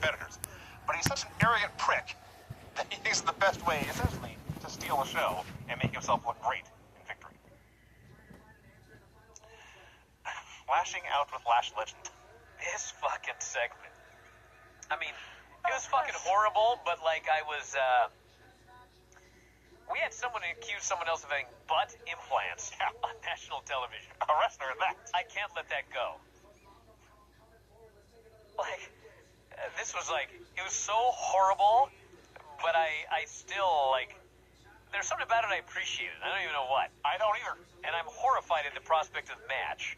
competitors. But he's such an arrogant prick that he thinks the best way, essentially, to steal the show and make himself look great in victory. Lashing out with Lash Legend. This fucking segment. I mean, it was fucking horrible, but like I was, we had someone accuse someone else of having butt implants on national television. A wrestler at that. I can't let that go. Like, this was like, it was so horrible, but I still, like, there's something about it I appreciated. I don't even know what. I don't either. And I'm horrified at the prospect of the match.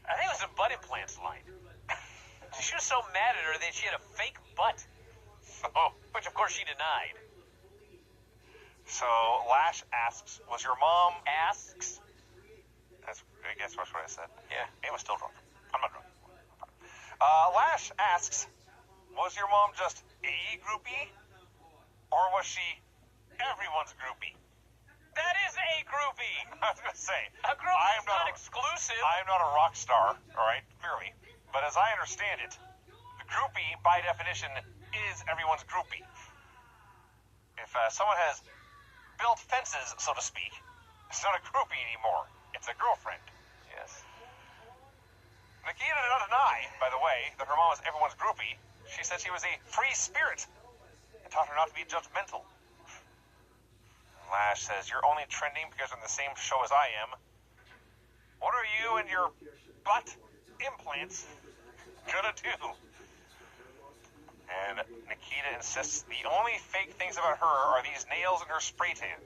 I think it was a butt implants line. She was so mad at her that she had a fake butt. Oh. Which, of course, she denied. So, Lash asks, was your mom... Asks? That's, I guess that's what I said. Yeah. It was still drunk. I'm not drunk. Lash asks, was your mom just a groupie? Or was she everyone's groupie? That is a groupie. I was going to say. A groupie is not exclusive. I am not a rock star, all right, clearly. But as I understand it, the groupie, by definition, is everyone's groupie. If someone has built fences, so to speak, it's not a groupie anymore. It's a girlfriend. Yes. Nikita did not deny, by the way, that her mom was everyone's groupie. She said she was a free spirit and taught her not to be judgmental. Lash says, you're only trending because you're in the same show as I am. What are you and your butt implants gonna do? And Nikita insists the only fake things about her are these nails and her spray tan.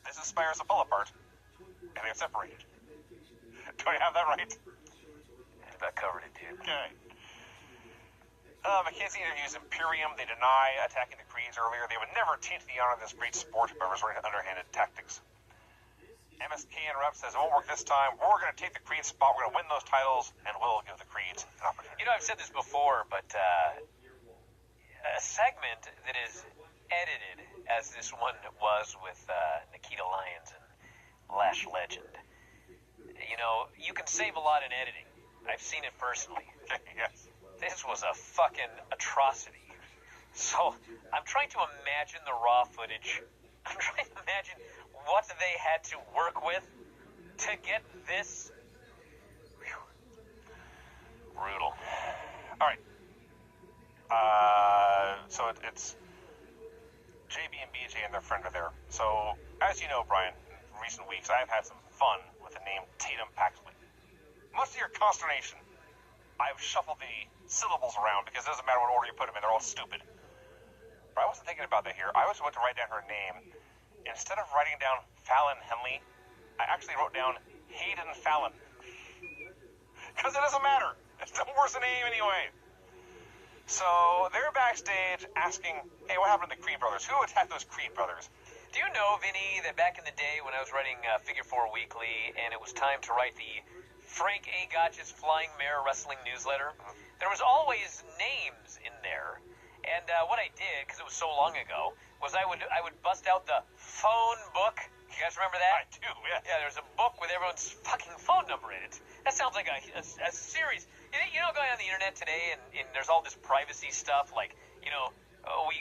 This inspires a pull apart, and they're separated. Do I have that right? That covered it, dude. Okay. McKenzie interviews Imperium. They deny attacking the Creeds earlier. They would never taint the honor of this great sport by resorting to underhanded tactics. MSK interrupts, says it won't work this time. We're going to take the Creed spot. We're going to win those titles, and we'll give the Creeds an opportunity. You know, I've said this before, but a segment that is edited, as this one was with Nikita Lyons and Lash Legend, you know, you can save a lot in editing. I've seen it personally. Yes. This was a fucking atrocity. So, I'm trying to imagine the raw footage. I'm trying to imagine what they had to work with to get this. Whew. Brutal. All right. So it's JB and BJ and their friend are there. So, as you know, Brian, in recent weeks, I've had some fun with the name Tatum Paxley. Much to your consternation, I've shuffled the syllables around because it doesn't matter what order you put them in, they're all stupid. But I wasn't thinking about that here. I was going to write down her name. Instead of writing down Fallon Henley, I actually wrote down Hayden Fallon. Because it doesn't matter. It's the worst name anyway. So they're backstage asking, hey, what happened to the Creed brothers? Who attacked those Creed brothers? Do you know, Vinny, that back in the day when I was writing Figure 4 Weekly and it was time to write the Frank A. Gotch's Flying Mare Wrestling newsletter, there was always names in there. And what I did, because it was so long ago, was I would bust out the phone book. You guys remember that? I do, yeah. Yeah, there's a book with everyone's fucking phone number in it. That sounds like a series. You know, going on the internet today, and there's all this privacy stuff, like, you know, we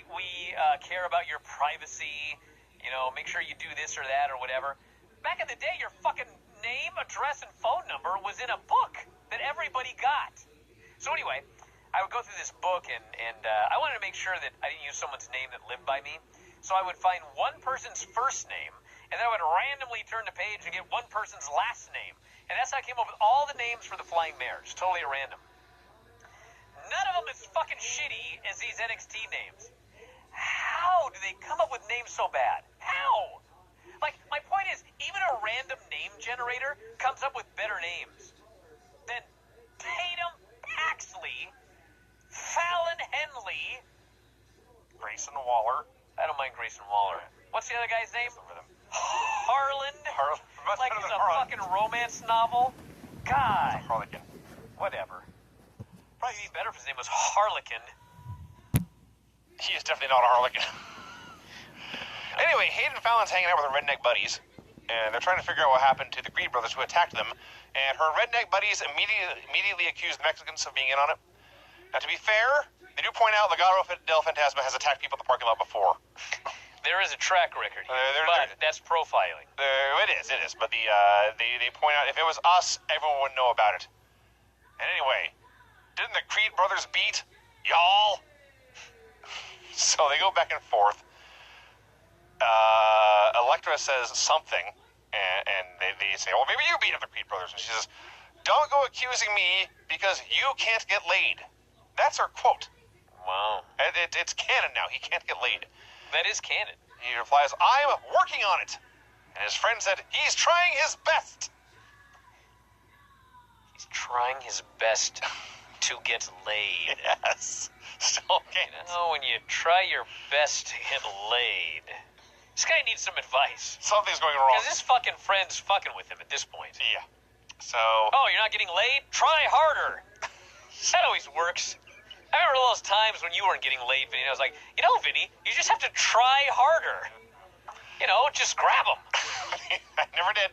care about your privacy, you know, make sure you do this or that or whatever. Back in the day, your fucking name, address, and phone number was in a book that everybody got. So anyway, I would go through this book, and I wanted to make sure that I didn't use someone's name that lived by me. So I would find one person's first name, and then I would randomly turn the page and get one person's last name. And that's how I came up with all the names for the Flying Mares, totally random. None of them as fucking shitty as these NXT names. How do they come up with names so bad? How? Like, my point is, even a random name generator comes up with better names than Tatum Paxley, Fallon Henley, Grayson Waller. I don't mind Grayson Waller. What's the other guy's name? Harland? Like it's a fucking romance novel? God. Harlequin. Whatever. Probably be better if his name was Harlequin. He is definitely not a Harlequin. Anyway, Hayden Fallon's hanging out with her redneck buddies. and they're trying to figure out what happened to the Creed brothers who attacked them, and her redneck buddies immediately accuse the Mexicans of being in on it. Now, to be fair, they do point out Legado del Fantasma has attacked people in the parking lot before. There is a track record, but that's profiling. It is. But they point out if it was us, everyone would know about it. And anyway, didn't the Creed brothers beat y'all? So they go back and forth. Elektra says something, and they say, well, maybe you beat up the Creed brothers. And she says, don't go accusing me because you can't get laid. That's her quote. Wow. It's canon now. He can't get laid. That is canon. He replies, I'm working on it. And his friend said, he's trying his best. He's trying his best to get laid. Yes. Still can't. You know, when you try your best to get laid, this guy needs some advice. Something's going wrong. Because his fucking friend's fucking with him at this point. Yeah. So... Oh, you're not getting laid? Try harder. That always works. I remember all those times when you weren't getting laid, Vinny, and I was like, you know, Vinny, you just have to try harder. You know, just grab him. I never did.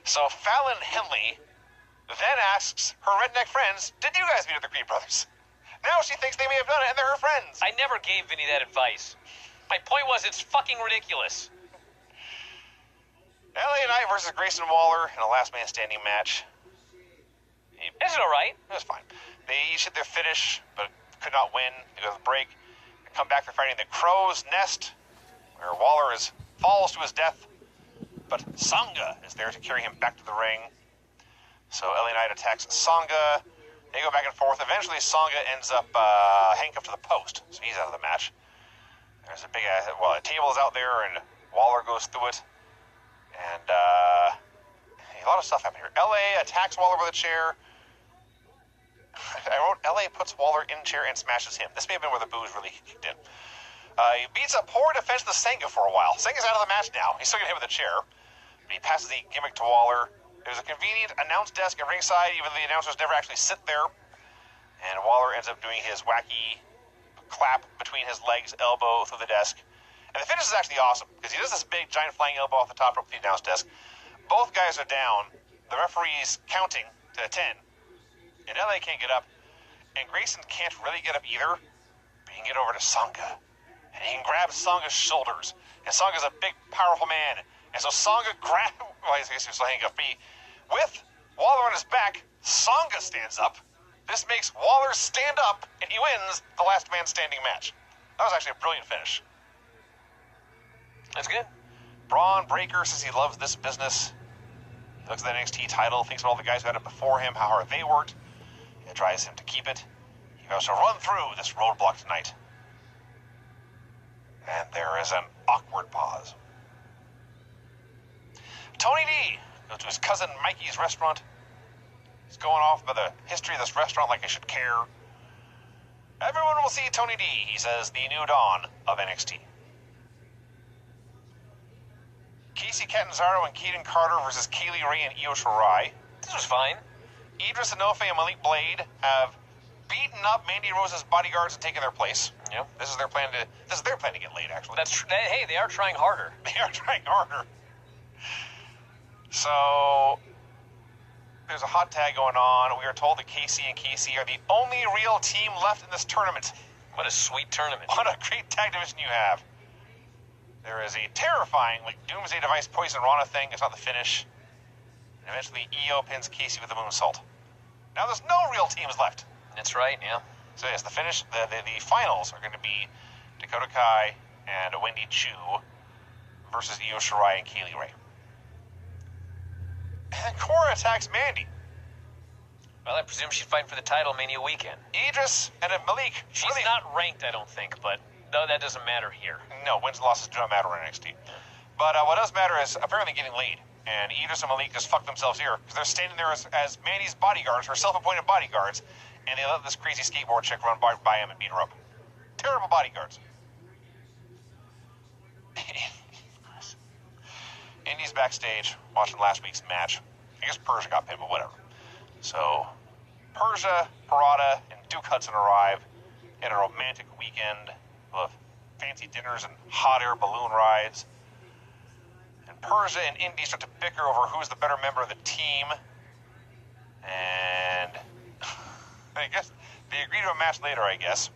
So Fallon Henley then asks her redneck friends, did you guys beat up the Creed brothers? Now she thinks they may have done it and they're her friends. I never gave Vinny that advice. My point was, it's fucking ridiculous. LA Knight versus Grayson Waller in a last man standing match. Is it alright? It was fine. They each hit their finish, but could not win. They go to the break. They come back for fighting the Crow's Nest, where Waller falls to his death, but Sangha is there to carry him back to the ring. So LA Knight attacks Sangha. They go back and forth. Eventually, Sangha ends up handcuffed to the post, so he's out of the match. There's a big a table is out there, and Waller goes through it. And a lot of stuff happened here. LA attacks Waller with a chair. I wrote LA puts Waller in chair and smashes him. This may have been where the booze really kicked in. He beats up poor defenseless Sangha for a while. Sangha's out of the match now. He's still getting hit with a chair, but he passes the gimmick to Waller. There's a convenient announce desk at ringside, even though the announcers never actually sit there. And Waller ends up doing his wacky clap between his legs, elbow through the desk. And the finish is actually awesome, because he does this big, giant flying elbow off the top rope of the announce desk. Both guys are down. The referee's counting to 10. And LA can't get up. And Grayson can't really get up either. But he can get over to Sangha. And he can grab Sangha's shoulders. And Sangha's a big, powerful man. And so Sangha grabs... Well, he's still handcuffed. But with Waller on his back, Sangha stands up. This makes Waller stand up, and he wins the last man standing match. That was actually a brilliant finish. That's good. Braun Breaker says he loves this business. He looks at the NXT title, thinks about all the guys who had it before him, how hard they worked. It drives him to keep it. He goes to run through this roadblock tonight. And there is an awkward pause. Tony D goes to his cousin Mikey's restaurant. He's going off about the history of this restaurant like I should care. Everyone will see Tony D, he says, the new dawn of NXT. Casey Catanzaro and Keaton Carter versus Kaylee Ray and Io Shirai. This was fine. Idris Enofe and Malik Blade have beaten up Mandy Rose's bodyguards and taken their place. Yep. This is their plan to get laid, actually. Hey, they are trying harder. They are trying harder. So there's a hot tag going on. We are told that KC and KC are the only real team left in this tournament. What a sweet tournament. What a great tag division you have. There is a terrifying, Doomsday Device Poison Rana thing. It's not the finish. And eventually, Io pins Casey with the moonsault. Now there's no real teams left. That's right, yeah. So yes, the finish, the finals are going to be Dakota Kai and Wendy Chu versus Io Shirai and Kaylee Ray. And Cora attacks Mandy. Well, I presume she's fighting for the title Mania weekend. Idris and Malik. She's not ranked, I don't think, but no, that doesn't matter here. No, wins and losses do not matter in NXT. But what does matter is apparently getting laid. And Idris and Malik just fucked themselves here because they're standing there as Mandy's bodyguards, her self-appointed bodyguards, and they let this crazy skateboard chick run by him and beat her up. Terrible bodyguards. Indy's backstage watching last week's match. I guess Persia got pinned, but whatever. So, Persia, Parada, and Duke Hudson arrive in a romantic weekend of fancy dinners and hot air balloon rides. And Persia and Indy start to bicker over who's the better member of the team. And I guess they agree to a match later, I guess.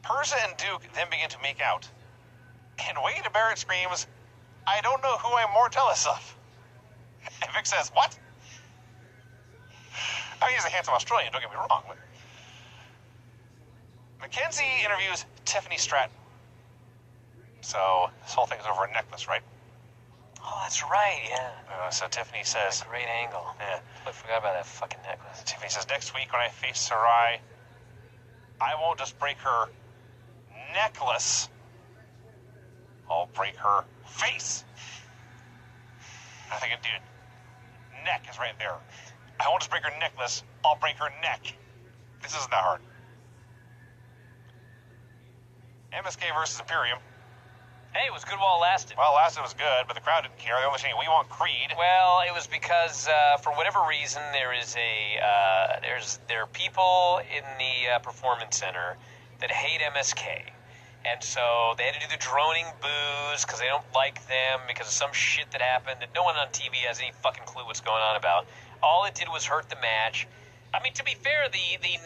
Persia and Duke then begin to make out. And Wade Barrett screams, "I don't know who I'm more jealous of." And Vic says, "What?" I mean, he's a handsome Australian, don't get me wrong, but... Mackenzie interviews Tiffany Stratton. So, this whole thing's over a necklace, right? Oh, that's right, yeah. So Tiffany says... Great angle. Yeah. I forgot about that fucking necklace. Tiffany says, next week when I face Sarai, I won't just break her necklace, I'll break her face. I'm thinking, dude, neck is right there. I won't just break her necklace, I'll break her neck. This isn't that hard. MSK versus Imperium. Hey, it was good while it lasted. Well, last it was good, but the crowd didn't care. They only saying, we want Creed. Well, it was because, for whatever reason, there are people in the Performance Center that hate MSK. And so they had to do the droning boos because they don't like them because of some shit that happened that no one on TV has any fucking clue what's going on about. All it did was hurt the match. I mean, to be fair, the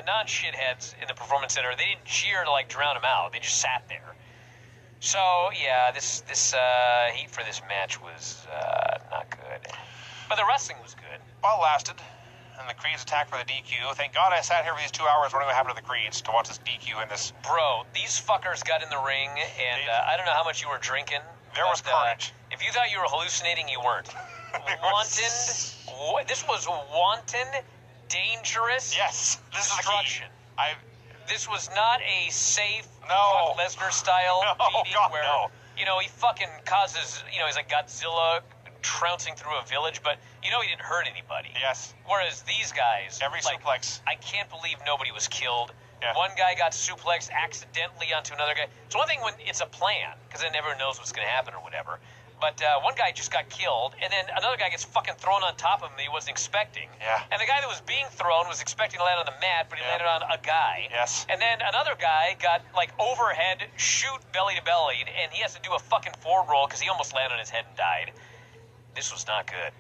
non-shitheads in the Performance Center, they didn't cheer to, like, drown them out. They just sat there. So, yeah, this heat for this match was not good. But the wrestling was good. Well, it lasted. And the Creeds attacked for the DQ. Thank God I sat here for these 2 hours wondering what happened to the Creeds to watch this DQ and this... Bro, these fuckers got in the ring, and I don't know how much you were drinking. There was carnage. If you thought you were hallucinating, you weren't. This was wanton, dangerous destruction. This was not a safe Brock Lesnar style beating where you know he fucking causes he's like Godzilla trouncing through a village, but he didn't hurt anybody. Yes. Whereas these guys, every suplex. I can't believe nobody was killed. Yeah. One guy got suplexed accidentally onto another guy. It's one thing when it's a plan, because then everyone knows what's going to happen or whatever. But one guy just got killed, and then another guy gets fucking thrown on top of him that he wasn't expecting. Yeah. And the guy that was being thrown was expecting to land on the mat, but he landed on a guy. Yes. And then another guy got, like, overhead, shoot belly to belly, and he has to do a fucking forward roll because he almost landed on his head and died. This was not good.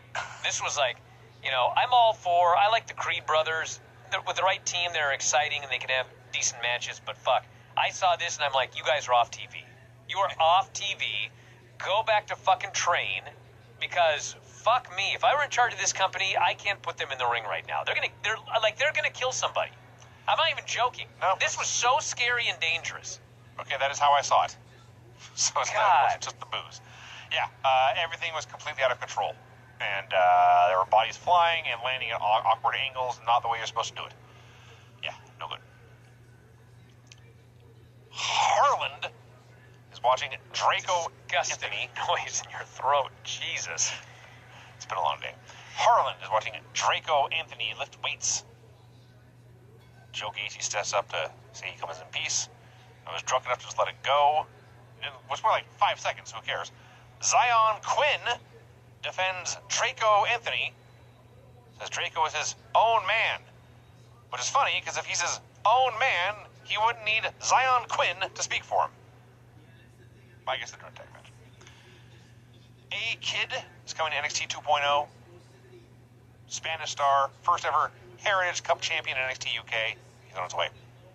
This was like, I'm all for, I like the Creed brothers. With the right team, they're exciting and they can have decent matches, but fuck. I saw this and I'm like, you guys are off TV. You are off TV. Go back to fucking train, because fuck me. If I were in charge of this company, I can't put them in the ring right now. They're gonna kill somebody. I'm not even joking. No. This was so scary and dangerous. Okay, that is how I saw it. So it wasn't just the booze. Yeah, everything was completely out of control. And there were bodies flying and landing at awkward angles, not the way you're supposed to do it. Yeah, no good. Harland is watching Draco Anthony. Noise in your throat. Jesus. It's been a long day. Harland is watching Draco Anthony lift weights. Joe Gacy steps up to say he comes in peace. I was drunk enough to just let it go. It was more like 5 seconds, who cares? Zion Quinn defends Draco Anthony. Says Draco is his own man. Which is funny, because if he's his own man, he wouldn't need Zion Quinn to speak for him. I guess they're doing a tag match. A-Kid is coming to NXT 2.0. Spanish star, first ever Heritage Cup champion in NXT UK. He's on his way.